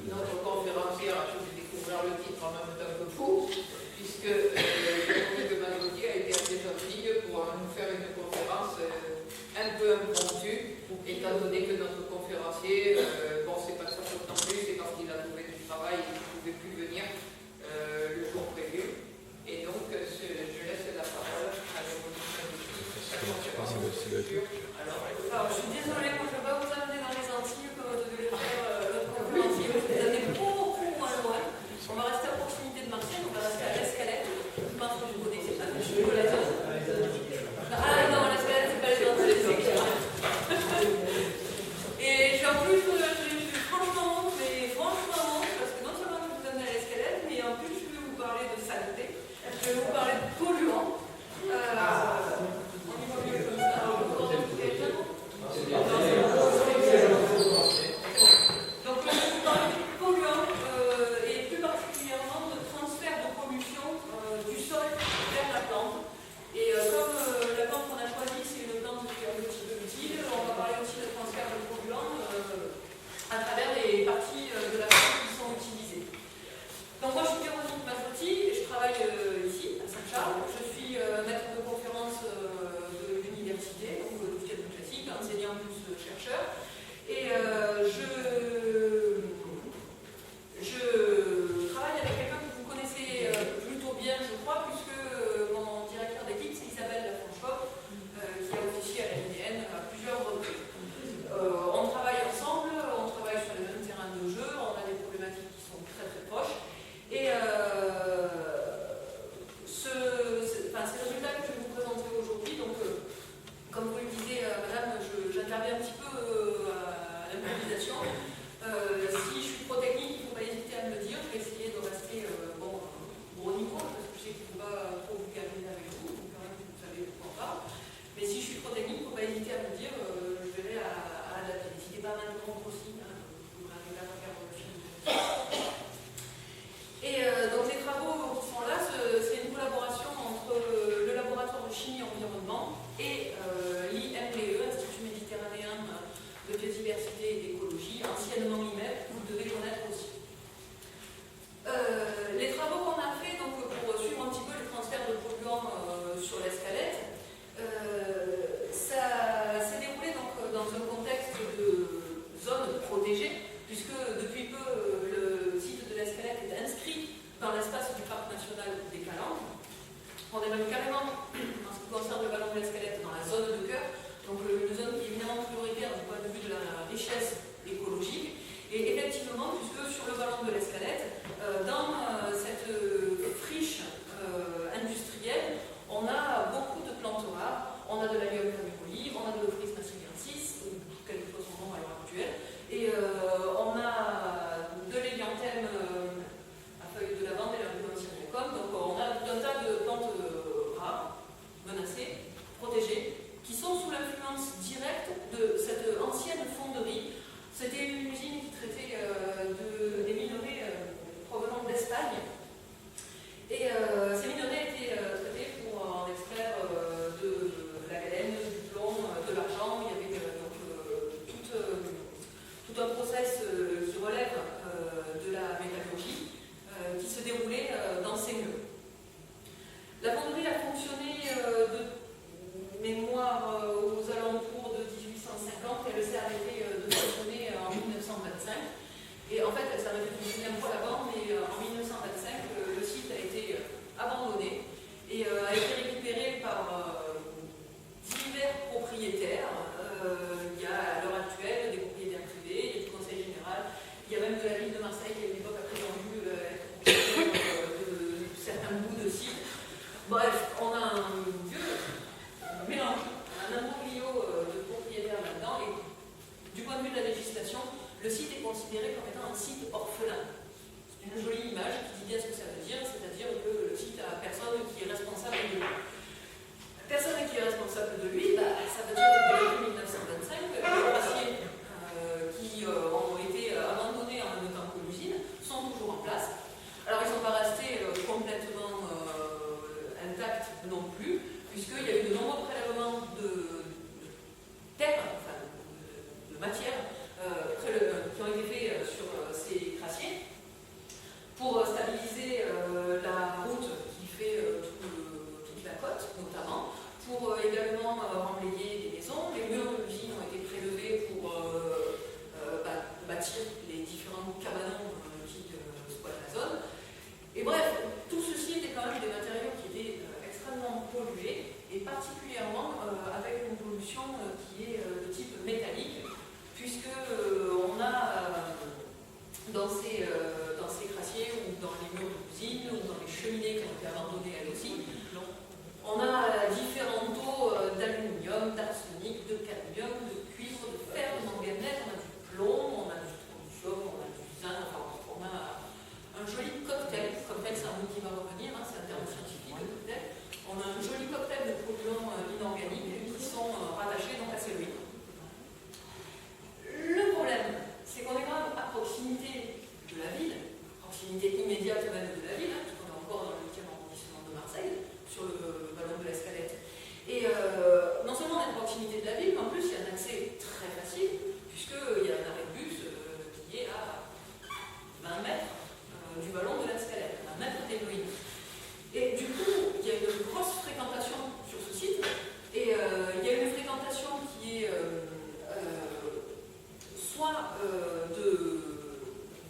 notre conférencière a pu découvrir le titre en même temps que vous, puisque Véronique Mangotier a été assez gentille pour nous faire une conférence un peu impromptue, étant donné que notre conférencier, bon, c'est pas sa faute non plus, c'est parce qu'il a trouvé du travail et qu'il ne pouvait plus venir le jour prévu. Et donc, je laisse la parole à Véronique Mangotier. Alors, je suis désolée, moi je ne vais pas vous amener dans les Antilles comme devait le faire notre conférencier, vous allez aller beaucoup moins loin. On va rester à proximité de Marseille, on va rester à l'Escalette. Je pense que vous connaissez pas, je suis la zone. Ah non, l'Escalette, c'est pas les Antilles, c'est clair. Et en plus, j'ai franchement honte, parce que non seulement je vais vous amener à l'Escalette, mais en plus je vais vous parler de saleté, je vais vous parler de polluants. On y va mieux comme ça. Donc, je vais vous parler de polluants et plus particulièrement de transfert de pollution du sol vers la plante. Et comme la plante qu'on a choisie, c'est une plante qui est un petit peu utile, on va parler aussi de transfert de polluants à travers les parties de la plante qui sont utilisées. Donc, moi, je suis Véronique Mangotier, je travaille ici, à Saint-Charles. Je suis maître de conférence de l'université, donc du cadre classique, enseignant plus chercheur. Et je travaille avec quelqu'un que vous connaissez plutôt bien, je crois, puisque mon directeur d'équipe, c'est Isabelle Lafonchot, qui a officié à la l'IDN à plusieurs reprises. On travaille ensemble, on travaille sur les mêmes terrains de jeu, on a des problématiques qui sont très très proches. Et ces résultats que je vais vous présenter aujourd'hui, donc comme vous le disiez, madame, j'interviens un petit peu à l'improvisation. Si je suis trop technique, il ne faut pas hésiter à me le dire. Je vais essayer de rester gros niveau, parce que je sais qu'il ne faut pas trop vous garder avec vous, donc quand même vous savez pourquoi on parle. Mais si je suis trop technique, il ne faut pas hésiter à me le dire, je verrai à adapter. N'hésitez pas à m'interrompre aussi, hein, vous n'arrivez pas à faire le film. Et donc les travaux qui sont là, c'est une collaboration entre le laboratoire de chimie environnement et l'IMBE, Institut méditerranéen de biodiversité et d'écologie, anciennement IMEP, vous devez connaître aussi. Les travaux qu'on a fait, donc, pour suivre un petit peu les transferts de polluants sur l'Escalette, ça s'est déroulé donc, dans un contexte de zone protégée, puisque depuis peu le site de l'Escalette est inscrit dans l'espace du parc national des Calanques. On est même carrément, en ce qui concerne le ballon de l'Escalette, dans la zone de cœur, donc une zone qui est évidemment prioritaire du point de vue de la richesse écologique. Et effectivement, puisque sur le ballon de l'Escalette, dans cette friche industrielle, on a beaucoup de plantes rares, on a de la Lium-Caméroli, on a de l'Ophrys massiliensis, quel que soit son nom à l'heure actuelle, et on a de l'hélianthème à feuilles de lavande et l'Herbinum syriacum. Donc on a tout un tas de plantes rares, menacées, protégées, qui sont sous l'influence directe de cette ancienne fonderie. C'était une usine qui traitait des minerais provenant d'Espagne. Et ces minerais étaient traités pour en extraire de la galène, du plomb, de l'argent. Il y avait donc tout un process qui relève de la métallurgie qui se déroulait dans ces murs. La fonderie a fonctionné de mémoire aux alentours de 1850 et elle s'est arrêtée de fonctionner en 1925. Et en fait, elle s'est arrêtée de fonctionner un peu avant, mais en 1925, le site a été abandonné et a été récupéré par divers propriétaires. Il y a à l'heure actuelle des propriétaires privés, il y a du conseil général, il y a même de la ville de Marseille qui à une époque a prétendu être propriétaire de certains bouts de sites. Bref, on a un vieux mélange, un imbroglio de propriétaires là-dedans, et du point de vue de la législation, le site est considéré comme étant un site orphelin. C'est une jolie image qui dit bien ce que ça veut dire, c'est-à-dire que le site a personne qui est responsable de lui. La personne qui est responsable de lui, ça veut dire que depuis 1925, les glaciers qui ont été abandonnés en même temps que l'usine sont toujours en place. Alors ils ne sont pas restés complètement intacts non plus, puisqu'il y a eu de nombreux prélèvements de terre, enfin de matière, qui ont été faits sur ces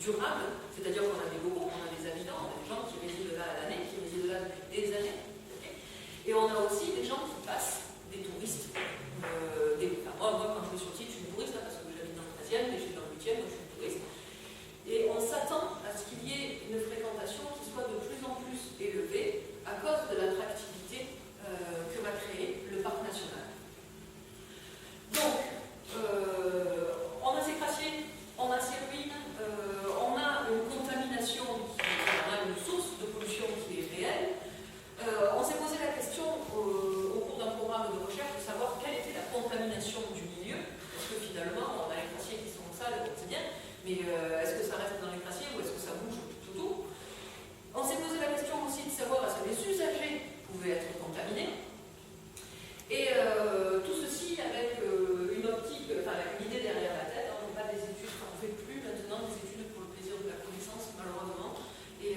durable, c'est-à-dire qu'on a des locaux, on a des habitants, on a des gens qui résident là à l'année, qui résident là depuis des années. Okay, et on a aussi des gens qui passent, des touristes. Moi, quand je suis sur le site, je suis une touriste, parce que j'habite dans le 13e, mais je suis dans le 8e, donc je suis une touriste. Et on s'attend à ce qu'il y ait une fréquentation qui soit de plus en plus élevée à cause de l'attractivité que va créer le parc national. Donc, on a ces glaciers, on a ces ruines, on a une contamination, on a une source de pollution qui est réelle. On s'est posé la question au cours d'un programme de recherche de savoir quelle était la contamination du milieu, parce que finalement, on a les glaciers qui sont sales, c'est bien, mais est-ce que ça reste dans les glaciers ou est-ce que ça bouge tout autour? On s'est posé la question aussi de savoir est-ce que les usagers pouvaient être contaminés. Et tout ceci avec une optique, enfin une idée derrière la tête, on n'a pas des études, on ne fait plus maintenant des études pour le plaisir de la connaissance, malheureusement. Et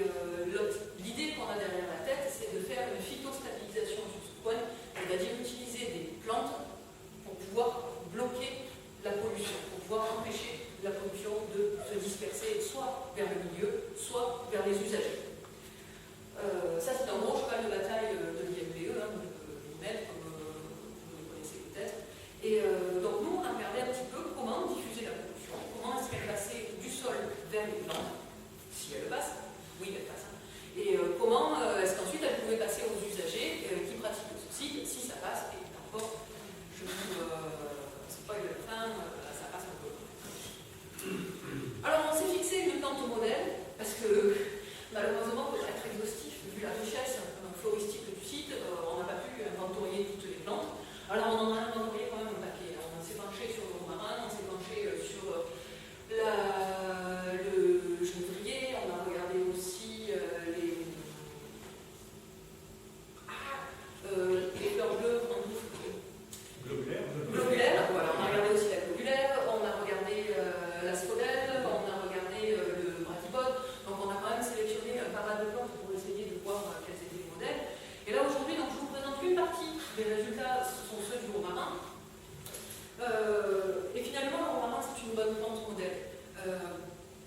l'idée qu'on a derrière la tête, c'est de faire une phytostabilisation sur ce point, c'est-à-dire utiliser des plantes pour pouvoir bloquer la pollution, pour pouvoir empêcher la pollution de se disperser soit vers le milieu, soit vers les usagers. Ça, c'est un gros cheval de bataille de l'IMPE, l'IMED, comme vous le connaissez peut-être. Et donc, nous, on a regardé un petit peu comment diffuser la pollution, comment est-ce qu'elle passait du sol vers les plantes, si elle passe, oui, elle passe. Et comment est-ce qu'ensuite elle pouvait passer aux usagers qui pratiquent ce site, si ça passe, et encore, je vous spoil la fin, ça passe un peu. Alors, on s'est fixé une plante modèle, parce que malheureusement, pour être exhaustif, vu la richesse floristique du site, on n'a pas pu inventorier toutes les plantes. Alors, on en a inventorié quand même un paquet. On s'est penché sur le romarin, on s'est penché sur le genevrier, on a regardé aussi les fleurs bleues en globulaires. Voilà, on a regardé aussi la globulaire, on a regardé la sphodèle, on a regardé le bradypode. Donc on a quand même sélectionné pas mal de plantes pour essayer de voir quels étaient les modèles. Et là aujourd'hui, donc, je vous présente une partie des résultats, ce sont ceux du romarin. Et finalement, le romarin, c'est une bonne plante modèle.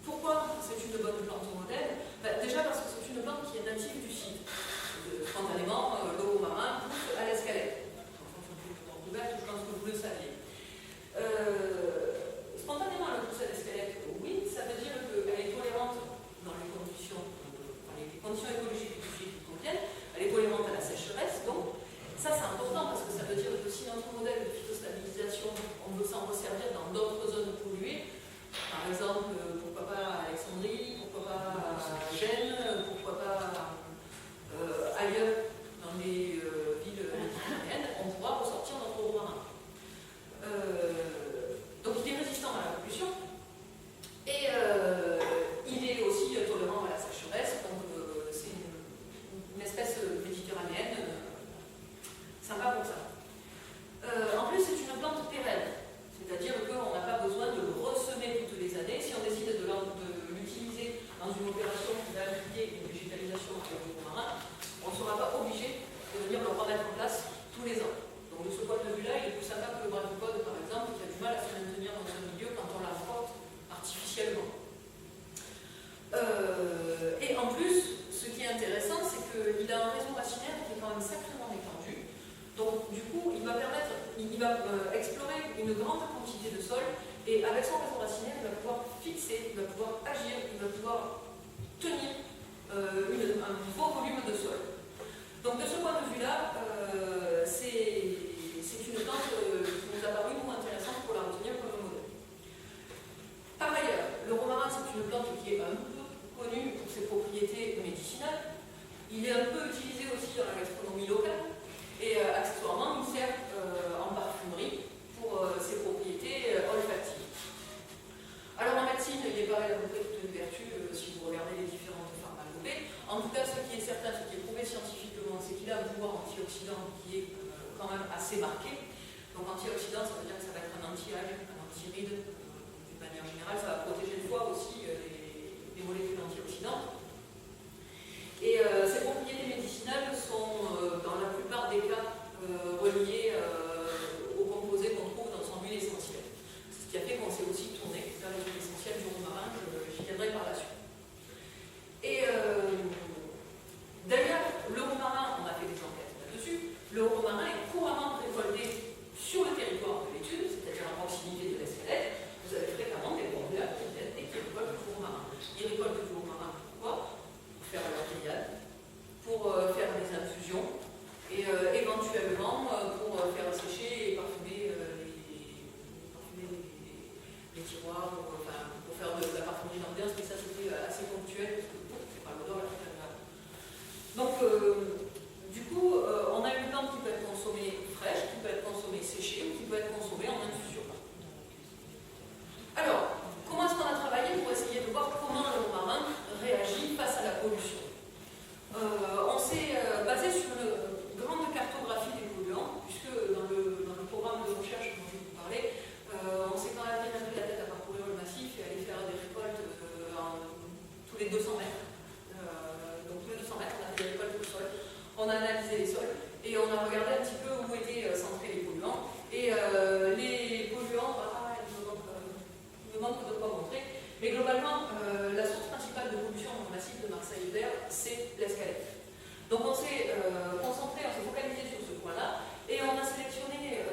Pourquoi c'est une bonne plante modèle? Déjà parce que c'est une plante qui est native du site. Spontanément, le romarin pousse à l'escalette. En fonction du temps ouvert, je pense que vous le saviez. Spontanément, elle pousse à l'escalette, oui, ça veut dire qu'elle est tolérante dans les conditions écologiques du site qui conviennent, elle est tolérante à la sécheresse, donc ça c'est important parce que ça veut dire que si notre modèle de phytostabilisation, on veut s'en resservir dans d'autres zones polluées, par exemple, pourquoi pas à Alexandrie, pourquoi pas à Gênes, pourquoi pas ailleurs dans les villes méditerranéennes, on pourra ressortir notre romarin. Donc il est résistant à la pollution et il est aussi tolérant à la sécheresse, donc c'est une espèce méditerranéenne sympa pour ça. En plus, c'est une plante pérenne, c'est-à-dire qu'on n'a pas besoin de le ressemer toutes les années. Si on décide de l'utiliser dans une opération qui va impliquer une végétalisation avec du romarin, on ne sera pas obligé de venir le remettre en place tous les ans. Donc de ce point de vue-là, il est plus sympa que le bradypode, par exemple, qui a du mal à se maintenir dans un milieu quand on l'importe artificiellement. Et en plus, ce qui est intéressant, c'est qu'il a un réseau racinaire qui est quand même sacrément étendu. Donc du coup, il va explorer une grande quantité de sol, et avec son réseau racinaire, il va pouvoir fixer, il va pouvoir agir, il va pouvoir tenir un beau volume de sol. Donc de ce point de vue-là, c'est une plante qui nous a paru nous intéressante pour la retenir comme un modèle. Par ailleurs, le romarin, c'est une plante qui est un peu connue pour ses propriétés médicinales. Il est un peu utilisé aussi dans la gastronomie locale et accessoirement, il sert en parfumerie pour ses propriétés olfactives. Alors en médecine, il est pareil à peu près toute une vertu si vous regardez les différentes pharmacopées. En tout cas, ce qui est certain, ce qui est prouvé scientifiquement, c'est qu'il a un pouvoir antioxydant qui est quand même assez marqué. Donc antioxydant, ça veut dire que ça va être un anti-âge, un anti-ride, d'une manière générale, ça va protéger le foie aussi les molécules antioxydantes. Et ces propriétés médicinales sont, dans la plupart des cas, reliées aux composés qu'on trouve dans son huile essentielle. C'est ce qui a fait qu'on s'est aussi tourné vers les huiles essentielles du romarin, j'y viendrai par la suite. soir, pour faire de la parfumerie d'ambiance, mais ça c'était assez ponctuel, parce que bon, c'est pas l'odeur la plus agréable. Donc, du coup, on a une plante qui peut être consommée fraîche, qui peut être consommée séchée, ou qui peut être consommée en infusion. Alors, comment est-ce qu'on a travaillé pour essayer de voir comment le romarin réagit face à la pollution? On s'est basé sur une grande cartographie des polluants, puisque dans le programme de recherche dont je vais vous parler, on s'est quand même bien pris la tête à parcourir le massif et aller faire des récoltes tous les 200 mètres. Donc tous les 200 mètres, on a fait des récoltes au sol, on a analysé les sols et on a regardé un petit peu où étaient centrés les polluants. Et les polluants, il me manque de quoi montrer, mais globalement, la source principale de pollution dans le massif de Marseille-Vert, c'est l'escalette. Donc on s'est concentré, on s'est focalisé sur ce point-là, et on a sélectionné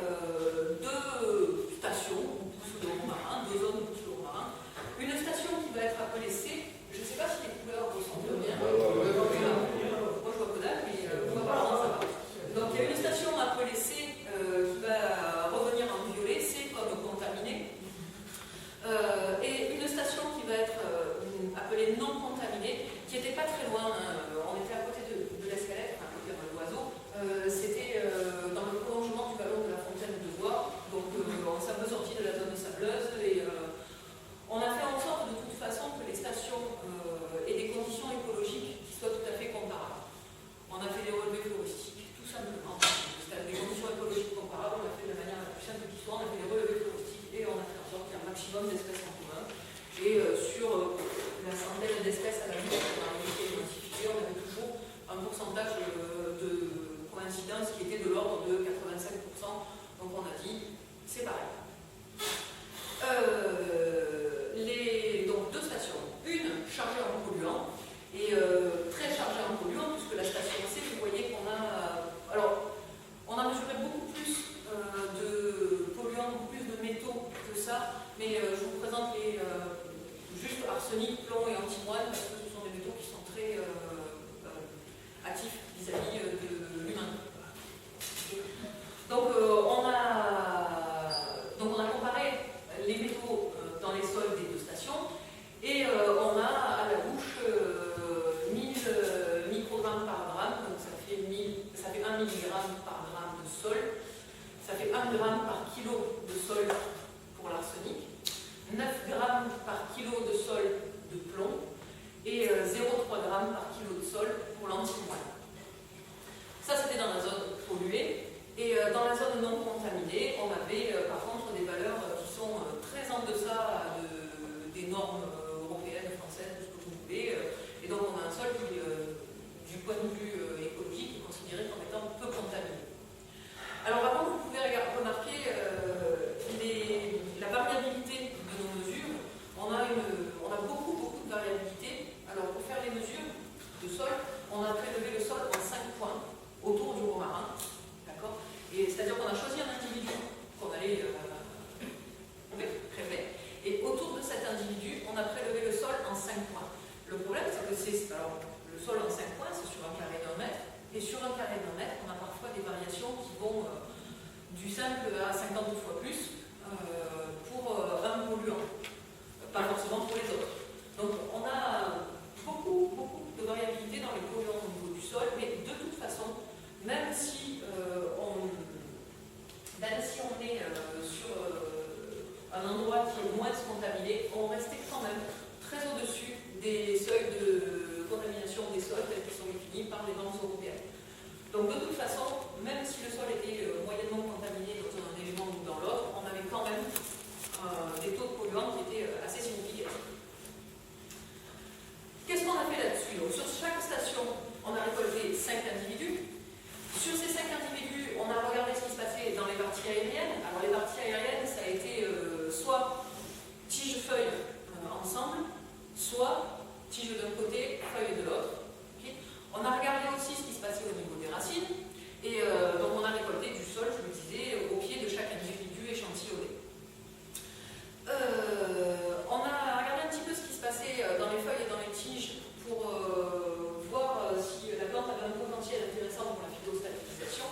deux stations où pousse le romarin, deux zones où pousse le romarin. Une station qui va être appelée C, je ne sais pas si les couleurs ressemblent bien. Moi je vois que dalle, mais on va voir comment ça va. Donc il y a une station appelée C qui va revenir en violet, C comme contaminé. Et une station qui va être appelée non contaminée, qui n'était pas très loin, on était à côté de l'escalette, à côté de l'oiseau, c'était dans le prolongement du ballon de la fontaine de bois, donc on s'est un peu sorti de la zone sableuse et on a fait en sorte de toute façon que les stations aient des conditions écologiques qui soient tout à fait comparables. On a fait des relevés floristiques, tout simplement. Des conditions écologiques comparables, on a fait de la manière la plus simple qui soit, on a fait des relevés floristiques et on a fait en sorte qu'il y ait un maximum d'espèces en commun. Et sur la centaine d'espèces à la limite qu'on a réussi à identifier, on avait toujours un pourcentage de coïncidence qui était de l'ordre de 85%. Donc on a dit, c'est pareil. Donc deux stations. Une chargée en polluants et très chargée en polluants, puisque la station C, vous voyez qu'on a... alors, on a mesuré beaucoup plus de polluants, beaucoup plus de métaux que ça, mais je vous présente les juste arsenic, plomb et antimoine, parce que ce sont des métaux qui sont très actifs vis-à-vis de l'humain. Donc on a comparé les métaux dans les sols des deux stations et on a à la bouche 1000 microgrammes par gramme, donc ça fait 1 milligramme par gramme de sol, ça fait 1 gramme par kilo de sol pour l'arsenic, 9 grammes par kilo de sol de plomb et 0,3 grammes par kilo de sol pour l'antimoine. Ça c'était dans la zone polluée. Et dans la zone non contaminée, on avait par contre des valeurs qui sont très en deçà des normes européennes, françaises, tout ce que vous voulez. Et donc on a un sol qui, du point de vue écologique, est considéré comme étant peu contaminé. Alors par contre, vous pouvez remarquer la variabilité de nos mesures. On a beaucoup de variabilité. Alors pour faire les mesures de sol, on a prélevé le sol en 5 points autour du romarin. C'est-à-dire qu'on a choisi un individu qu'on allait prélever, et autour de cet individu, on a prélevé le sol en 5 points. Le problème, c'est que le sol en 5 points, c'est sur un carré d'1 mètre, et sur un carré d'1 mètre, on a parfois des variations qui vont du simple à 50 fois plus pour un polluant, pas forcément pour les autres. Donc on a beaucoup de variabilité dans les polluants au niveau du sol, mais de toute façon, même si on est sur un endroit qui est moins contaminé, on restait quand même très au-dessus des seuils de contamination des sols tels qu'ils sont définis par les normes européennes. Donc de toute façon, même si le sol était moyennement contaminé dans un élément ou dans l'autre, on avait quand même des taux de polluants qui étaient assez significatifs. Qu'est-ce qu'on a fait là-dessus? Donc sur chaque station, on a récolté 5 individus. Sur ces 5 individus, on a regardé ce qui se passait dans les parties aériennes. Alors les parties aériennes, ça a été soit tige-feuille ensemble, soit tige d'un côté, feuille de l'autre. Okay. On a regardé aussi ce qui se passait au niveau des racines. Et donc on a récolté du sol, je le disais, au pied de chaque individu échantillonné. On a regardé un petit peu ce qui se passait dans les feuilles et dans les tiges pour voir si la plante avait un potentiel intéressant pour la phytostabilisation.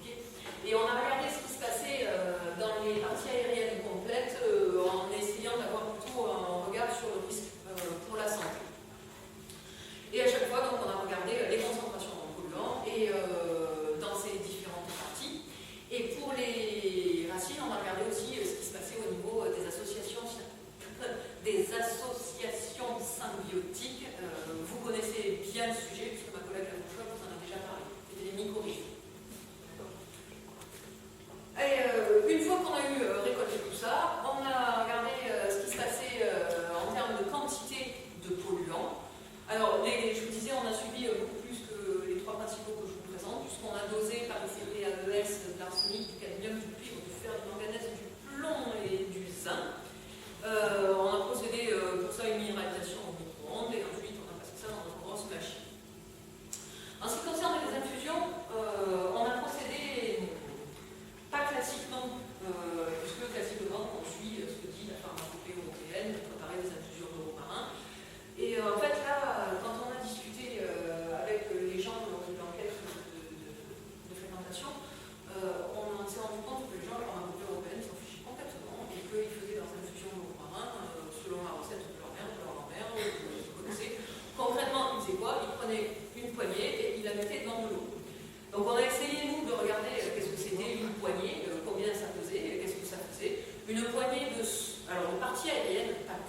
Okay. Et on a regardé ce qui se passait dans les parties aériennes complètes en essayant d'avoir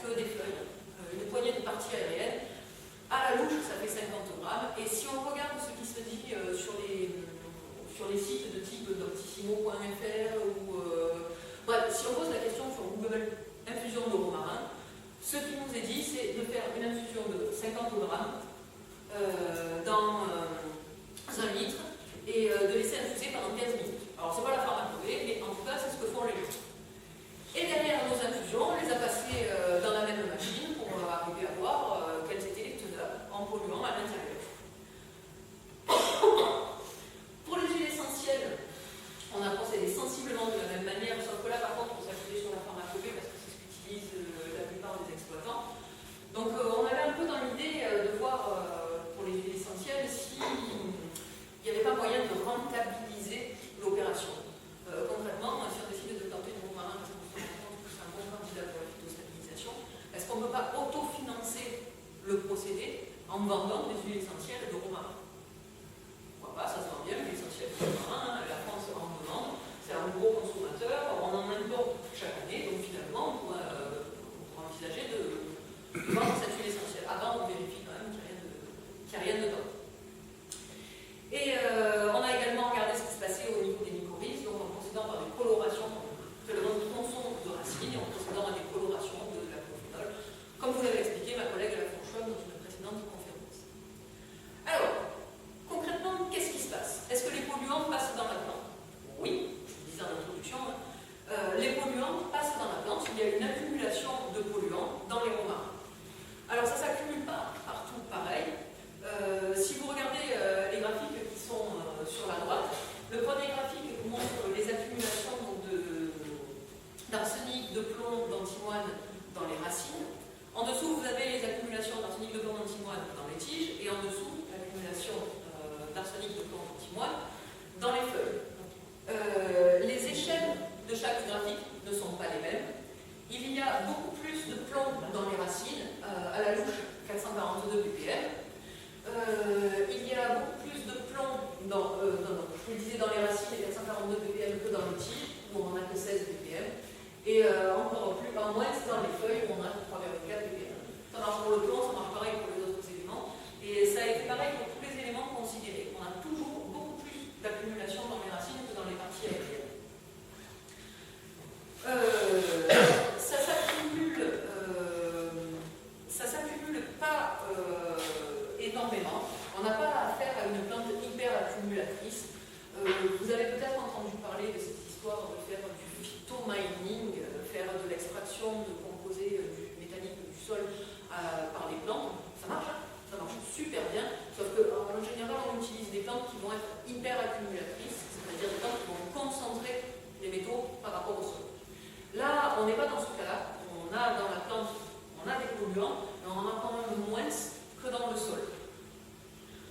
que des feuilles, une poignée de parties aériennes. À la louche, ça fait 50 grammes. Et si on regarde ce qui se dit sur les sites de type doctissimo.fr ou bref, si on pose la question sur Google infusion de romarin, ce qui nous est dit, c'est de faire une infusion de 50 grammes dans 1 litre et de laisser infuser pendant 15 minutes. Alors, c'est pas la pharmacopée, mais en tout cas, c'est ce que font les gens. Et derrière nos infusions, on les a passées dans la même machine pour arriver à voir quels étaient les teneurs en polluants à l'intérieur. Pour les huiles essentielles, on a procédé sensiblement de la même manière, sauf que là, par contre, on s'appuyait sur la pharmacopée parce que c'est ce qu'utilisent la plupart des exploitants. Donc, on avait un peu dans l'idée de voir pour les huiles essentielles s'il n'y avait pas moyen de rentabiliser l'opération. Concrètement, si on décide de tenter du romarin parce qu'on se rend compte que c'est un bon candidat pour la phytostabilisation, est-ce qu'on ne peut pas autofinancer le procédé en vendant des huiles essentielles de romarin? Pourquoi pas, ça se vend bien, l'huile essentielle de romarin, la France en demande, c'est un gros consommateur, on en importe chaque année, donc finalement, on pourrait envisager de vendre cette huile essentielle. Avant, on vérifie quand même qu'il n'y a rien dedans. Et on a également regardé ce qui se passait au niveau des mycorhizes, donc en procédant par des colorations, prélevant de tronçons de racines et en procédant à des colorations de la prophénol, comme vous l'avez expliqué ma collègue à la Fourchonne dans une précédente conférence. Alors, concrètement, qu'est-ce qui se passe? Est-ce que les polluants passent dans la plante? Oui, je vous disais en introduction, les polluants passent dans la plante, il y a une accumulation de polluants dans les romarins. Alors ça ne s'accumule pas partout pareil. Si vous regardez les graphiques qui sont sur la droite, le premier graphique vous montre les accumulations d'arsenic, de plomb, d'antimoine dans les racines. En dessous, vous avez les accumulations d'arsenic, de plomb, d'antimoine dans les tiges, et en dessous, l'accumulation d'arsenic, de plomb, d'antimoine dans les feuilles. Les échelles de chaque graphique ne sont pas les mêmes. Il y a beaucoup plus de plomb dans les racines, à la louche 442 ppm. Il y a beaucoup plus de plomb dans les racines et 442 ppm que dans les tiges, où on n'en a que 16 ppm. Et encore plus, en moins, c'est dans les feuilles où on a 3,4 ppm. Ça marche pour le plomb, ça marche pareil pour les autres éléments. Et ça a été pareil pour tous les éléments considérés. On a toujours beaucoup plus d'accumulation dans les racines que dans les parties aériennes. Ça s'accumule pas énormément. On n'a pas affaire à une plante hyper accumulatrice. Vous avez peut-être entendu parler de cette histoire de faire du phytomining, faire de l'extraction de composés métalliques du sol par les plantes. Ça marche, hein? Ça marche super bien. Sauf qu'en général, on utilise des plantes qui vont être hyper accumulatrices, c'est-à-dire des plantes qui vont concentrer les métaux par rapport au sol. Là, on n'est pas dans ce cas-là. On a dans la plante, on a des polluants, mais on en a quand même moins que dans le sol.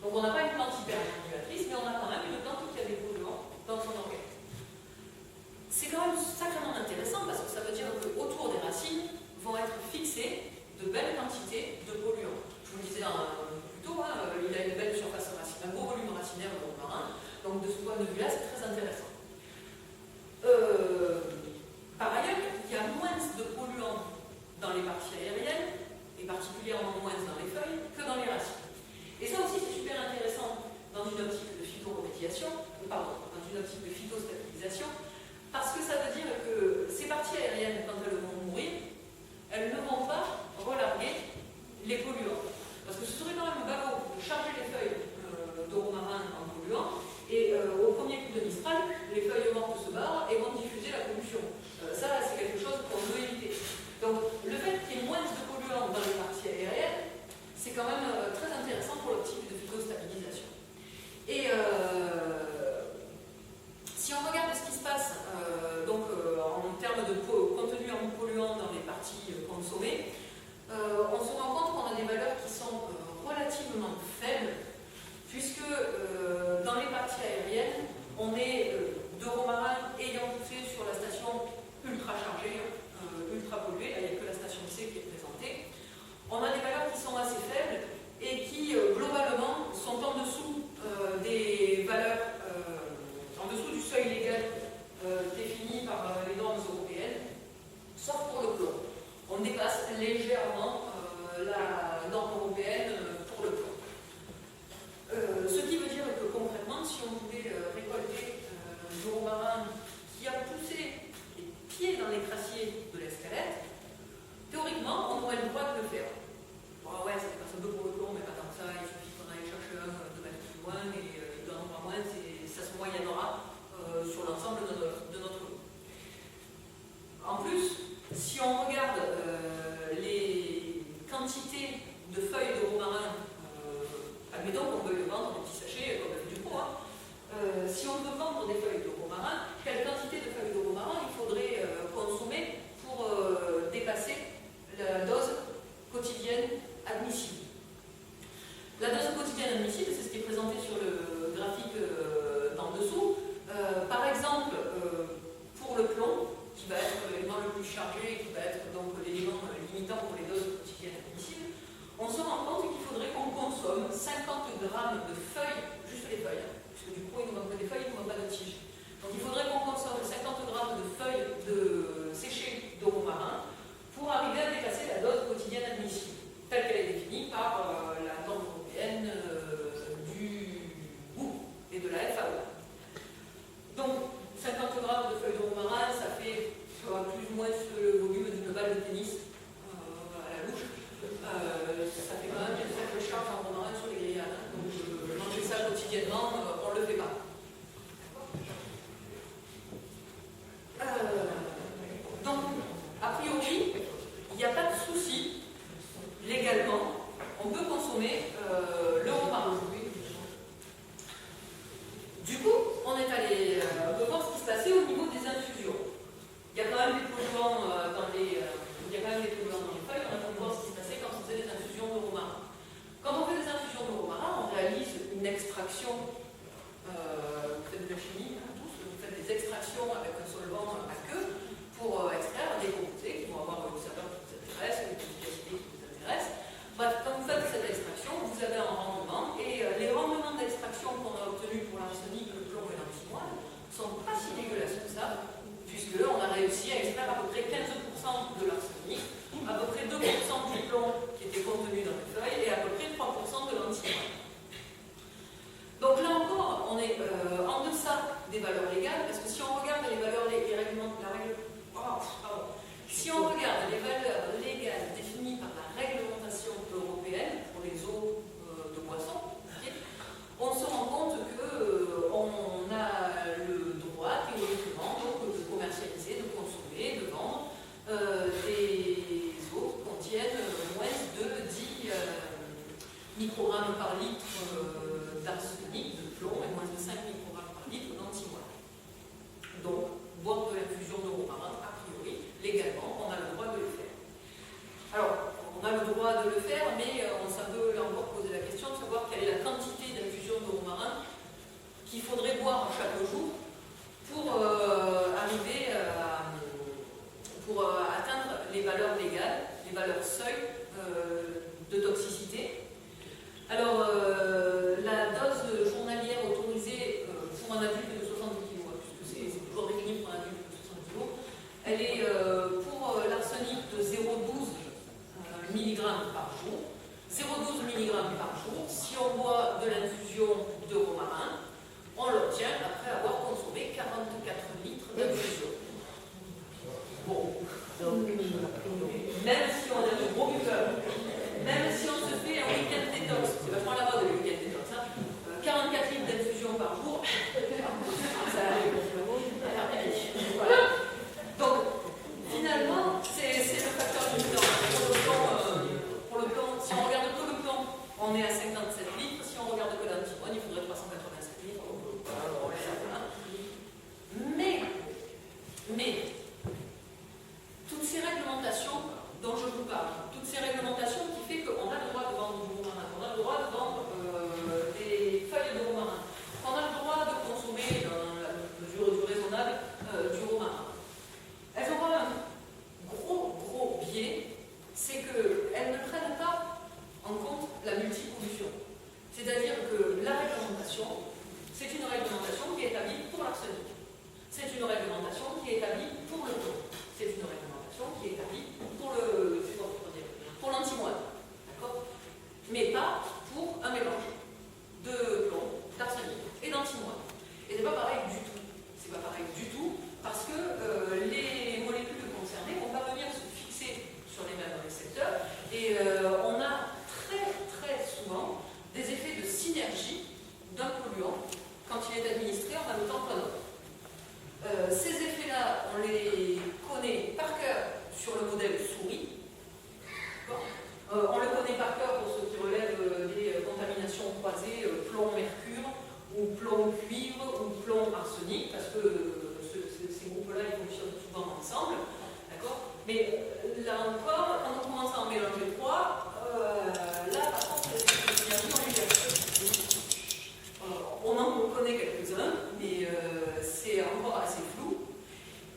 Donc on n'a pas une plante hyper accumulatrice, mais on a quand même une plante qui a des polluants dans son organisme. C'est quand même sacrément intéressant parce que ça veut dire qu'autour des racines vont être fixées de belles quantités de polluants. Je vous le disais plus tôt, il a une belle surface racinaire, un beau volume racinaire de romarin, donc de ce point de vue-là, c'est très intéressant. Par ailleurs, il y a moins de polluants dans les parties aériennes, et particulièrement moins dans les feuilles, que dans les racines. Et ça aussi, c'est super intéressant dans une optique de dans une optique de phytostabilisation, parce que ça veut dire que ces parties aériennes, quand elles vont mourir, elles ne vont pas relarguer les polluants. Parce que ce serait quand même ballot de charger les feuilles de romarin en polluants, et au premier coup de Mistral, les feuilles mortes se barrent et vont diffuser la pollution. Ça, c'est quelque chose qu'on veut éviter. Donc, le fait qu'il y ait moins de polluants dans les parties aériennes, c'est quand même très intéressant pour l'optique de phytostabilisation. Et si on regarde ce qui se passe en termes de contenu en polluants dans les parties consommées, on se rend compte qu'on a des valeurs qui sont relativement faibles, puisque dans les parties aériennes, on est de romarin ayant poussé sur la station ultra chargée, ultra polluée, là il n'y a que la station C qui est présentée. On a des valeurs qui sont assez faibles et qui globalement sont en dessous des valeurs, en dessous du seuil légal défini par les normes européennes, sauf pour le plomb. On on dépasse légèrement la norme européenne pour le plomb. Ce qui veut dire que concrètement, si on voulait récolter du romarin qui a poussé les pieds dans les crassiers de l'escalette, théoriquement, on aurait le droit de le faire. Bon, ouais, ça dépasse un peu pour le plomb, mais pas tant que ça, il suffit qu'on aille chercher un 2 mètres plus loin et il doit en avoir moins, ça se moyennera sur l'ensemble de notre eau. En plus, si on regarde les quantités de feuilles de romarin, admettons qu'on veut le vendre, des petits sachets, comme du pro, si on veut vendre des feuilles de romarin, quelle quantité de feuilles de romarin il faudrait consommer pour dépasser la dose quotidienne admissible? La dose quotidienne admissible, c'est ce qui est présenté sur le graphique d'en dessous. Par exemple, pour le plomb, qui va être l'élément le plus chargé, qui va être donc l'élément limitant pour les doses quotidiennes admissibles, on se rend compte qu'il faudrait qu'on consomme 50 grammes de feuilles, juste les feuilles, puisque du coup il nous manque des feuilles, il ne nous manque pas de tiges. Donc il faudrait qu'on consomme 50 grammes de feuilles séchées de romarin pour arriver à dépasser la dose quotidienne admissible, telle qu'elle est définie par la norme européenne du goût et de la FAO. Donc 50 grammes de feuilles de romarin, ça fait plus ou moins le volume d'une balle de tennis à la louche. Ça fait quand même une sacrée charge en romarin sur les grillades. Donc manger ça quotidiennement, on ne le fait pas. Donc, a priori, il n'y a pas de souci. Légalement, on peut consommer le romarin. Du coup, on est allé voir ce qui se passait au niveau des infusions. Il y a quand même des polluants dans les feuilles, on a pu voir ce qui se passait quand on faisait des infusions de romarin. Quand on fait des infusions de romarin, on réalise une extraction, vous faites de la chimie, tous, vous faites des extractions avec un solvant à queue pour extraire des composés qui vont avoir une saveur qui vous intéresse, une efficacité qui vous intéresse. Bref, quand vous faites cette extraction, vous avez un rendement, et les rendements d'extraction qu'on a obtenus pour l'arsenic, le plomb et l'antimoine ne sont pas si dégueulasses que ça, puisqu'on a réussi à extraire à peu près 15% de l'arsenic, à peu près 2% du plomb qui était contenu dans les feuilles, et à peu près 3% de l'antimoine. Donc là encore, on est en deçà des valeurs légales, parce que si on regarde les valeurs si on regarde les valeurs légales définies par la réglementation européenne pour les eaux de boisson, on se rend compte qu'on a le droit théoriquement de commercialiser, de consommer, de vendre des eaux qui contiennent moins de 10 microgrammes par litre d'arsenic, de plomb, et moins de 5 microgrammes par litre d'antimoine. Donc, boire de l'infusion de romarin, a priori, légalement, on a le droit de le faire. Alors, on a le droit de le faire, mais on peut là encore poser la question de savoir quelle est la quantité d'infusion de romarin qu'il faudrait boire chaque jour pour arriver pour atteindre les valeurs légales, les valeurs seuil de toxicité. Alors, la dose journalière autorisée pour un adulte de 70 kg, puisque c'est toujours défini pour un adulte de 70 kg, elle est pour l'arsenic de 0,12 mg par jour. 0,12 mg par jour. Si on boit de l'infusion de romarin, on l'obtient après avoir consommé 44 litres d'infusion. Bon, donc, même si on est un gros buveur, même si on se fait un week-end détox, c'est vachement la mode le week-end détox, 44 litres d'infusion par jour, ça arrive. Voilà. Donc, finalement, c'est le facteur limitant. Pour le plomb, si on regarde que le plomb, on est à 57 litres. Si on regarde que l'antimoine, il faudrait Et on a très souvent des effets de synergie d'un polluant quand il est administré en même temps qu'un autre. Ces effets-là, on les connaît par cœur sur le modèle souris. On le connaît par cœur pour ce qui relève des contaminations croisées plomb-mercure ou plomb-cuivre ou plomb-arsenic, parce que ces groupes-là ils fonctionnent souvent ensemble. Mais là encore, quand on commence à en mélanger trois, là par contre, on en connaît quelques-uns, mais c'est encore assez flou.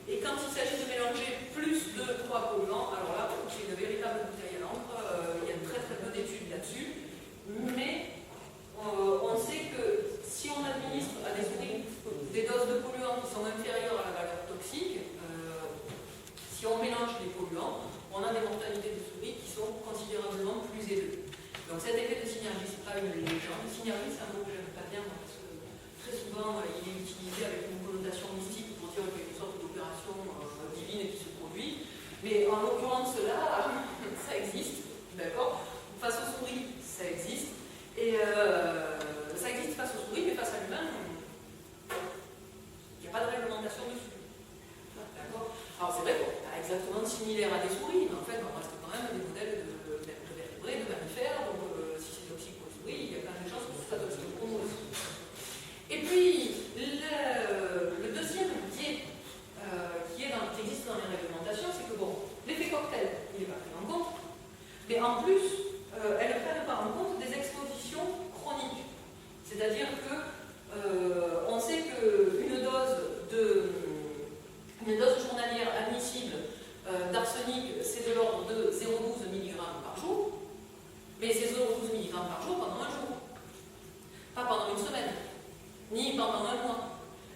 Et quand il s'agit de mélanger plus de 3 polluants, alors là, c'est une véritable bouteille à l'encre. Il y a très peu d'études là-dessus. Mais on sait que si on administre à des souris des doses de polluants qui sont inférieures à la valeur toxique, si on mélange les polluants, on a des mortalités de souris qui sont considérablement plus élevées. Donc cet effet de synergie, ce n'est pas une légende. Synergie, c'est un mot que je n'aime pas bien parce que très souvent il est utilisé avec une connotation mystique pour dire quelque sorte d'opération divine qui se produit. Mais en l'occurrence là, ça existe, d'accord? Face aux souris, ça existe. Et ça existe face aux souris, mais face à l'humain, il n'y a pas de réglementation dessus. D'accord? Alors c'est vrai qu'on n'est pas exactement similaire à des souris, mais en fait on reste quand même des modèles de vertébrés, de mammifères, donc si c'est toxique pour les souris, il y a quand même des chances que ce soit toxique pour nous aussi. Et puis le deuxième biais qui existe dans les réglementations, c'est que bon, l'effet cocktail, il n'est pas pris en compte, mais en plus, elles ne prennent pas en compte des expositions chroniques. C'est-à-dire que on sait qu'une dose journalière admissible d'arsenic, c'est de l'ordre de 0,12 mg par jour, mais c'est 0,12 mg par jour pendant un jour. Pas pendant une semaine, ni pendant un mois,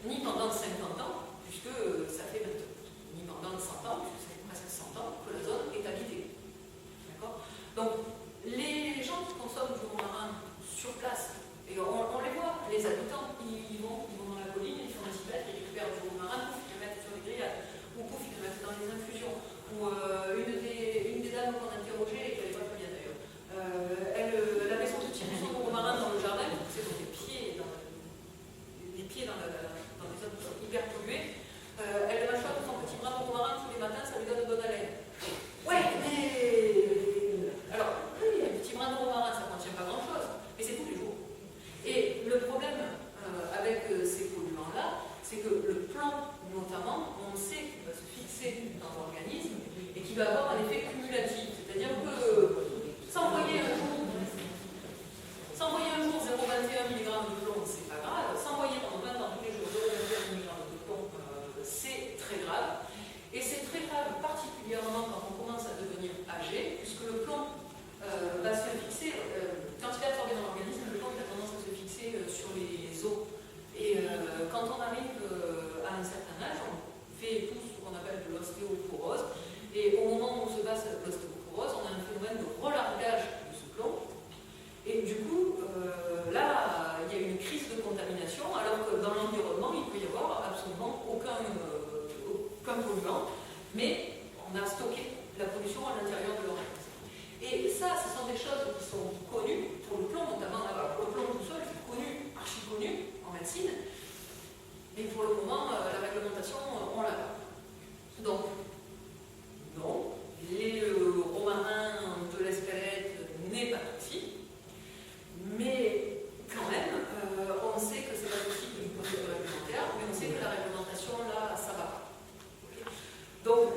ni pendant 50 ans, puisque ça fait 20 ans, ni pendant 100 ans, puisque ça fait presque 100 ans que la zone est habitée. D'accord? Donc, les gens qui consomment du romarin sur place, et on les voit, les habitants, ils vont dans la colline, ils font un cibette, ils récupèrent du romarin, pouf, ils le mettent sur les grillades, ou pouf, ils le mettent dans les infusions. Ou une des dames qu'on a interrogées, et qui n'avait pas très bien d'ailleurs, elle avait son petit morceau de romarin dans le jardin, c'est dans les pieds dans les zones qui sont hyper polluées. Elle mâchoire son petit brin de romarin tous les matins, ça lui donne bonne haleine. Ouais, mais alors, oui, un petit brin de romarin, ça ne contient pas grand-chose, mais c'est tous les jours. Et le problème avec ces polluants-là, c'est que le plomb, notamment, on sait qu'il va se fixer dans l'organisme et qu'il va avoir un effet cumulatif. C'est-à-dire que s'envoyer un jour 0,21 mg de plomb, c'est pas grave. S'envoyer pendant 20 ans tous les jours 0,21 mg de plomb, c'est très grave. Et c'est très grave, particulièrement quand on commence à devenir âgé, puisque le plomb va se fixer, quand il est absorbé dans l'organisme, le plomb a tendance à se fixer sur les os. Et quand on arrive à un certain âge, on fait tout ce qu'on appelle de l'ostéoporose. Et au moment où se passe l'ostéoporose, on a un phénomène de relargage de ce plomb. Et du coup, là, il y a une crise de contamination, alors que dans l'environnement, il peut y avoir absolument aucun polluant, mais on a stocké la pollution à l'intérieur de l'organisme. Et ça, ce sont des choses qui sont connues, pour le plomb notamment. Alors, le plomb tout seul, c'est connu, archi connu en médecine, mais pour le moment, la réglementation, on l'a pas. Donc, non, le romarin de l'Espelette n'est pas toxique, mais quand même, on sait que c'est pas toxique du point de vue réglementaire, mais on sait que la réglementation, là, ça va pas. Okay. Donc,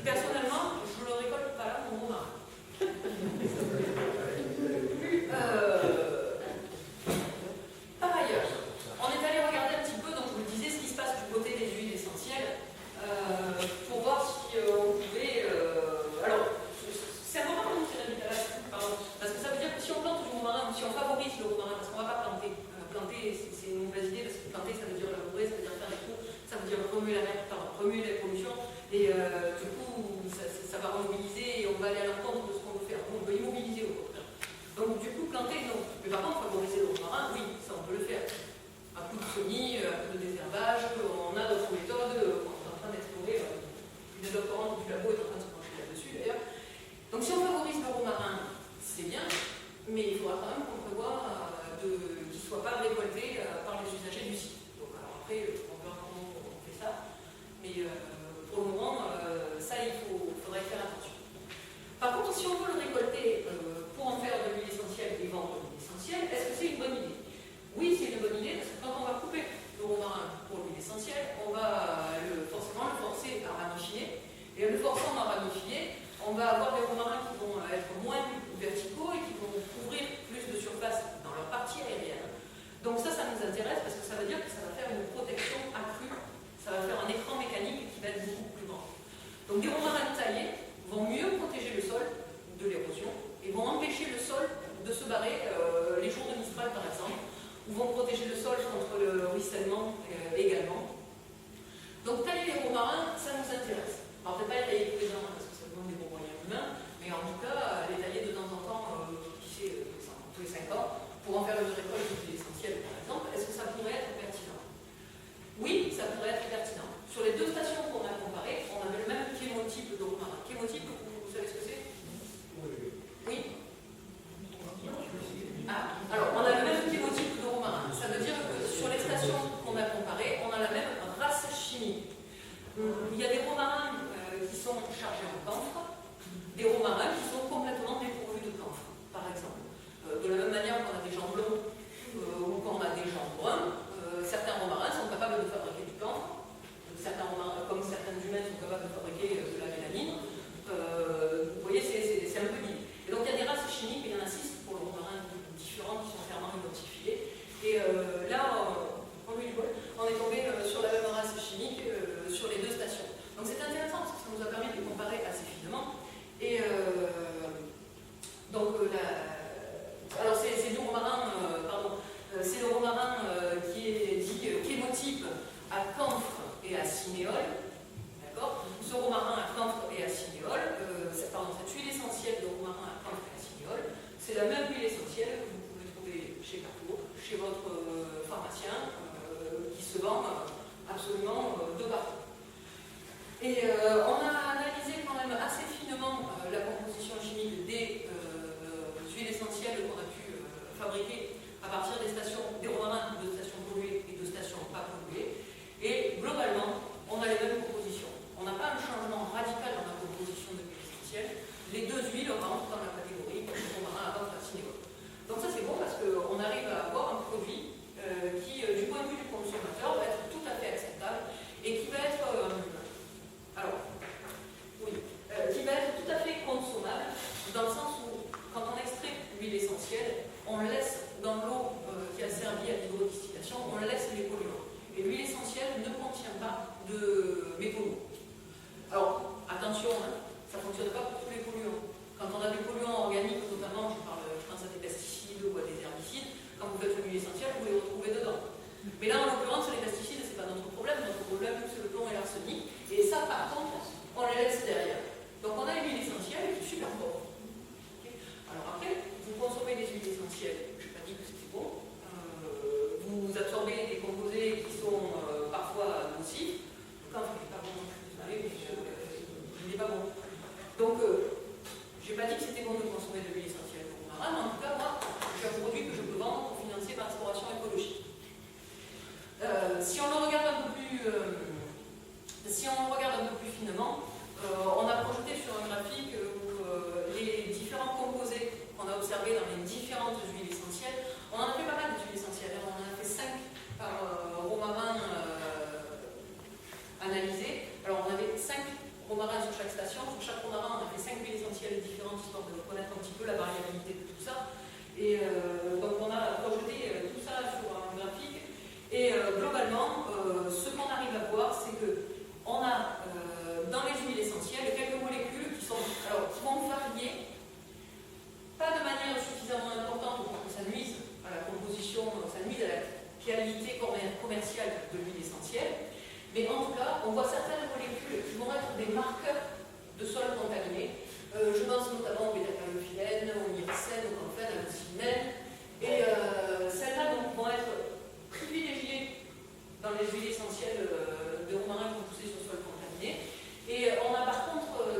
personnellement, je ne le récolte pas là, mon romarin. Par ailleurs, on est allé regarder un petit peu, donc je vous le disais, ce qui se passe du côté des huiles essentielles pour fonctionner, parce que quand on va couper le romarin pour l'huile essentielle, on va forcément le forcer à ramifier. Et le forçant à ramifier, on va avoir des romarins qui vont être moins verticaux et qui vont couvrir plus de surface dans leur partie aérienne. Donc ça nous intéresse parce que ça veut dire que ça va faire une protection accrue, ça va faire un écran mécanique qui va être beaucoup plus grand. Donc des romarins taillés vont mieux protéger le sol de l'érosion et vont empêcher le sol de se barrer les jours de Mistral par exemple, ou vont protéger le sol contre le ruissellement également. Donc tailler les romarins, ça nous intéresse. Alors peut-être pas les tailler tous les ans parce que ça demande des bons moyens humains, mais en tout cas les tailler de temps en temps, qui sait, tous les 5 ans, pour en faire une récolte d'huile essentielle par exemple. Est-ce que ça pourrait être pertinent? Oui, ça pourrait être pertinent. Sur les deux stations qu'on a comparées, on avait le même chémotype de romarin. Chémotype, vous savez ce que c'est? Oui. Ah, alors on a le même chémotype de romarin. Ça veut dire que sur les stations qu'on a comparées, on a la même race chimique. Il y a des romarins qui sont chargés en camphre, des romarins qui sont complètement dépourvus de camphre, par exemple. De la même manière qu'on a des gens blonds ou qu'on a des gens bruns, certains romarins sont capables de fabriquer du camphre, certains romarins, comme certaines humaines sont capables de fabriquer de la mélanine. Vous voyez, c'est un peu lié. Et donc il y a des races chimiques, et il y en a 6 pour le romarin différents qui sont clairement identifiés. Et là, on est tombé sur la même race chimique sur les deux stations. Donc c'est intéressant parce que ça nous a permis de les comparer assez finement. Et donc, alors c'est du romarin, c'est le romarin qui est dit chémotype à camphre et à cinéole. D'accord. Ce romarin à camphre et à cinéole, cette huile essentielle de romarin à camphre et à cinéole, c'est la même huile essentielle que vous pouvez trouver chez Carrefour, chez votre pharmacien, qui se vend absolument de partout. Et on a analysé quand même assez finement la composition chimique des huiles essentielles qu'on a pu fabriquer à partir des romarins de stations polluées et de stations pas polluées. Et globalement, on a les mêmes compositions. On n'a pas un changement radical dans la composition de l'huile essentielle. Les deux huiles rentrent dans la catégorie romarin à camphre à cinéole. Donc ça c'est bon parce qu'on arrive à avoir un produit qui, du point de vue du consommateur, va être tout à fait acceptable et qui va être qui va être tout à fait consommable dans le sens où, quand on extrait l'huile essentielle, on laisse dans l'eau qui a servi à l'hydrodistillation, on laisse les polluants. Et l'huile essentielle ne contient pas de métaux. Alors, attention, ça ne fonctionne pas pour tous les polluants. Quand on a des polluants organiques, notamment, je pense à des pesticides ou à des herbicides, quand vous faites une huile essentielle, vous les retrouvez dedans. Mais là, en l'occurrence, les pesticides, ce n'est pas notre problème. Notre problème, c'est le plomb et l'arsenic. Et ça, par contre, on les laisse derrière. Donc, on a une huile essentielle qui est super pauvre. Okay. Alors après, vous consommez des huiles essentielles. Je n'ai pas dit que c'était bon. Vous absorbez des composés qui sont parfois nocifs. Le camphre n'est pas bon non plus, vous savez, mais il n'est pas bon. Donc, je n'ai pas dit que c'était bon de consommer de l'huile essentielle pour romarin, mais en tout cas, moi, j'ai un produit que je peux vendre pour financer ma restauration écologique. Si on le regarde un peu plus, finement, on a projeté sur un graphique où les différents composés qu'on a observés dans les différentes huiles essentielles, on en a fait pas mal d'huiles essentielles, on en a fait 5 par romarin analysé. Alors on avait 5 romarins sur chaque station, sur chaque romarin on a fait 5 huiles essentielles différentes histoire de connaître un petit peu la variabilité de tout ça. Et donc on a projeté tout ça sur un graphique. Et globalement, ce qu'on arrive à voir, c'est que on a dans les huiles essentielles quelques molécules qui vont varier, pas de manière suffisamment importante pour que ça nuise à la composition, ça nuise à la qualité commerciale de l'huile essentielle, mais en tout cas, on voit certaines molécules qui vont être des marqueurs de sol contaminé. Je pense notamment au bêta-carotène, au myrcène, au camphène, à l'ocimène, et celles-là vont être privilégiées dans les huiles essentielles de romarin composés sur sol contaminé. Et on a par contre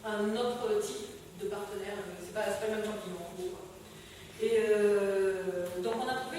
un autre type de partenaire, c'est pas le même champignon en gros. Et donc on a trouvé